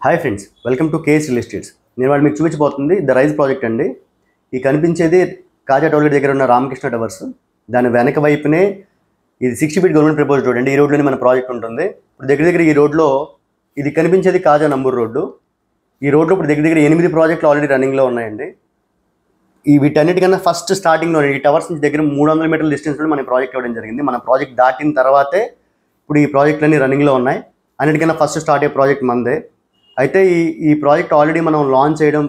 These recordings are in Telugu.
Hi friends, welcome to KS real estates. నేను వాళ్ళు మీకు చూపించబోతుంది ద రైజ్ ప్రాజెక్ట్ అండి. ఈ కనిపించేది కాజా టోల్గేట్ దగ్గర ఉన్న రామకృష్ణ టవర్స్. దాని వెనక వైపునే ఇది 60 ఫీట్ గవర్నమెంట్ ప్రపోజ్ రోడ్ అండి. ఈ రోడ్లోనే మన ప్రాజెక్ట్ ఉంటుంది. ఇప్పుడు దగ్గర ఈ రోడ్లో ఇది కనిపించేది కాజా నంబూరు రోడ్డు. ఈ రోడ్లో ఇప్పుడు దగ్గర 8 ప్రాజెక్టులు ఆల్రెడీ రన్నింగ్లో ఉన్నాయండి. ఈ వీటన్నిటికన్నా ఫస్ట్ స్టార్టింగ్లో ఈ టవర్స్ నుంచి దగ్గర 300 మీటర్ల డిస్టెన్స్లో మన ప్రాజెక్ట్ ఇవ్వడం జరిగింది. మన ప్రాజెక్ట్ దాటిన తర్వాతే ఇప్పుడు ఈ ప్రాజెక్టులన్నీ రన్నింగ్లో ఉన్నాయి. అన్నిటికన్నా ఫస్ట్ స్టార్ట్ అయ్యే ప్రాజెక్ట్ మందే. అయితే ఈ ప్రాజెక్ట్ ఆల్రెడీ మనం లాంచ్ చేయడం,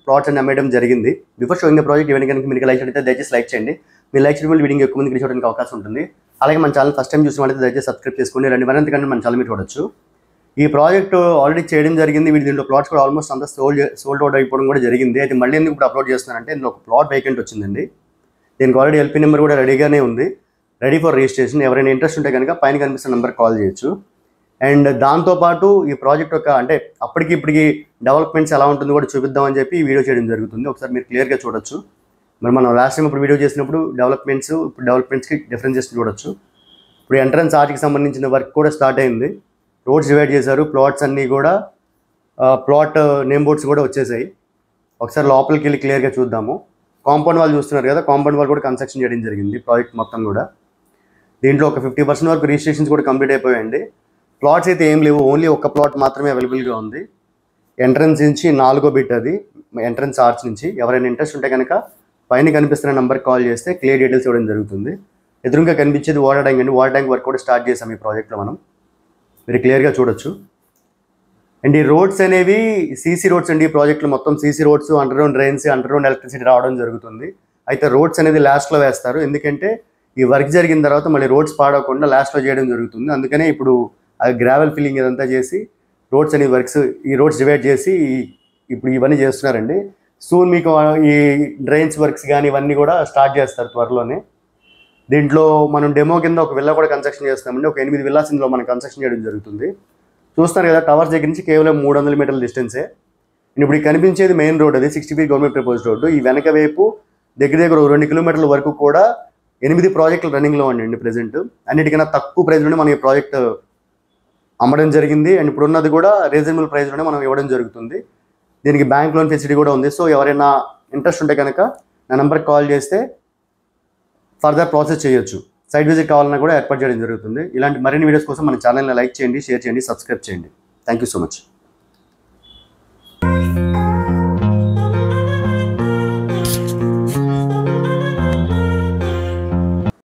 ప్లాట్స్ అని అమ్మేయడం జరిగింది. బిఫోర్ షోయింగ్ ద ప్రాజెక్ట్ ఇవన్నీ కనుక మీకు లైక్ అయితే దయచేసి లైక్ చేయండి. మీరు లైక్ చేయడం వల్ల వీడియో ఎక్కువ మందికి చూడడానికి అవకాశం ఉంటుంది. అలాగే మన ఛానల్ ఫస్ట్ టైం చూసిన వాళ్ళైతే దయచేసి సబ్స్క్రైబ్ చేసుకోండి. మరింత కంటే మన ఛానల్ మీరు చూడొచ్చు. ఈ ప్రాజెక్ట్ ఆల్రెడీ చేయడం జరిగింది. దీంట్లో ప్లాట్స్ కూడా ఆల్మోస్ట్ అంతా సోల్డ్ అవుట్ అయిపోవడం కూడా జరిగింది. అయితే మళ్ళీ ఎందుకు ఇప్పుడు అప్లోడ్ చేస్తున్నారంటే ఇందులో ఒక ప్లాట్ వేకెంట్ వచ్చిందండి. దీనికి ఆల్రెడీ ఎల్పీ నెంబర్ కూడా రెడీగానే ఉంది, రెడీ ఫర్ రిజిస్ట్రేషన్. ఎవరైనా ఇంట్రెస్ట్ ఉంటే కనుక పైన కనిపిస్తున్న నెంబర్కి కాల్ చేయొచ్చు. అండ్ దాంతోపాటు ఈ ప్రాజెక్ట్ యొక్క అంటే ఇప్పటికి డెవలప్మెంట్స్ ఎలా ఉంటుందో కూడా చూపిద్దామని చెప్పి ఈ వీడియో చేయడం జరుగుతుంది. ఒకసారి మీరు క్లియర్గా చూడొచ్చు. మరి మనం లాస్ట్ టైం ఇప్పుడు వీడియో చేసినప్పుడు డెవలప్మెంట్స్కి డిఫరెన్సెస్ చూడొచ్చు. ఇప్పుడు ఎంట్రన్స్ ఆర్ట్కి సంబంధించిన వర్క్ కూడా స్టార్ట్ అయింది. రోడ్స్ డివైడ్ చేశారు. ప్లాట్స్ అన్నీ కూడా ప్లాట్ నేమ్ బోర్డ్స్ కూడా వచ్చేసాయి. ఒకసారి లోపలికి వెళ్ళి క్లియర్గా చూద్దాము. కాంపౌండ్ వాల్ చూస్తున్నారు కదా, కాంపౌండ్ వాల్ కూడా కన్స్ట్రక్షన్ చేయడం జరిగింది. ప్రాజెక్ట్ మొత్తం కూడా దీంట్లో ఒక 50% వరకు రిజిస్ట్రేషన్స్ కూడా కంప్లీట్ అయిపోయాయండి. ప్లాట్స్ అయితే ఏం లేవు, ఓన్లీ ఒక ప్లాట్ మాత్రమే అవైలబుల్గా ఉంది. ఎంట్రన్స్ నుంచి 4వ బిట్ అది, ఎంట్రన్స్ ఆర్చ్ నుంచి. ఎవరైనా ఇంట్రెస్ట్ ఉంటే కనుక పైన కనిపిస్తున్న నెంబర్కి కాల్ చేస్తే క్లియర్ డీటెయిల్స్ ఇవ్వడం జరుగుతుంది. ఎదురుగా కనిపించేది వాటర్ ట్యాంక్ అండి. వాటర్ ట్యాంక్ వర్క్ కూడా స్టార్ట్ చేసాం ఈ ప్రాజెక్ట్లో మనం. మీరు క్లియర్గా చూడొచ్చు. అండ్ ఈ రోడ్స్ అనేవి సీసీ రోడ్స్ అండి. ఈ ప్రాజెక్ట్లో మొత్తం CC roads, underground drains, underground electricity రావడం జరుగుతుంది. అయితే రోడ్స్ అనేది లాస్ట్లో వేస్తారు, ఎందుకంటే ఈ వర్క్ జరిగిన తర్వాత మళ్ళీ రోడ్స్ పాడవకుండా లాస్ట్లో చేయడం జరుగుతుంది. అందుకనే ఇప్పుడు అది గ్రావెల్ ఫిల్లింగ్ ఇదంతా చేసి రోడ్స్ అనే వర్క్స్, ఈ రోడ్స్ డివైడ్ చేసి ఇప్పుడు ఇవన్నీ చేస్తున్నారండి. సూన్ మీకు ఈ డ్రైన్స్ వర్క్స్ కానీ ఇవన్నీ కూడా స్టార్ట్ చేస్తారు త్వరలోనే. దీంట్లో మనం డెమో కింద ఒక విల్లా కూడా కన్స్ట్రక్షన్ చేస్తామండి. ఒక 8 విల్లాస్ ఇందులో మనం కన్స్ట్రక్షన్ చేయడం జరుగుతుంది. చూస్తున్నారు కదా, టవర్స్ దగ్గర నుంచి కేవలం 300 మీటర్ల డిస్టెన్సే. ఇప్పుడు కనిపించేది మెయిన్ రోడ్, అది 60 ఫీట్ గవర్నమెంట్ ప్రపోజ్ రోడ్డు. ఈ వెనక వైపు దగ్గర 2 కిలోమీటర్ల వరకు కూడా 8 ప్రాజెక్టులు రన్నింగ్లో ఉండండి ప్రెజెంట్. అన్నిటికన్నా తక్కువ ప్రైస్లోనే మనం ఈ ప్రాజెక్ట్ అమ్మడం జరిగింది. అండ్ ఇప్పుడు ఉన్నది కూడా రీజనబుల్ ప్రైస్లోనే మనం ఇవ్వడం జరుగుతుంది. దీనికి బ్యాంక్ లోన్ ఫెసిలిటీ కూడా ఉంది. సో ఎవరైనా ఇంట్రెస్ట్ ఉంటే కనుక నా నెంబర్కి కాల్ చేస్తే ఫర్దర్ ప్రాసెస్ చేయొచ్చు. సైట్ విజిట్ కావాలన్నా కూడా ఏర్పాటు చేయడం జరుగుతుంది. ఇలాంటి మరిన్ని వీడియోస్ కోసం మన ఛానల్ని లైక్ చేయండి, షేర్ చేయండి, సబ్స్క్రైబ్ చేయండి. Thank you so much.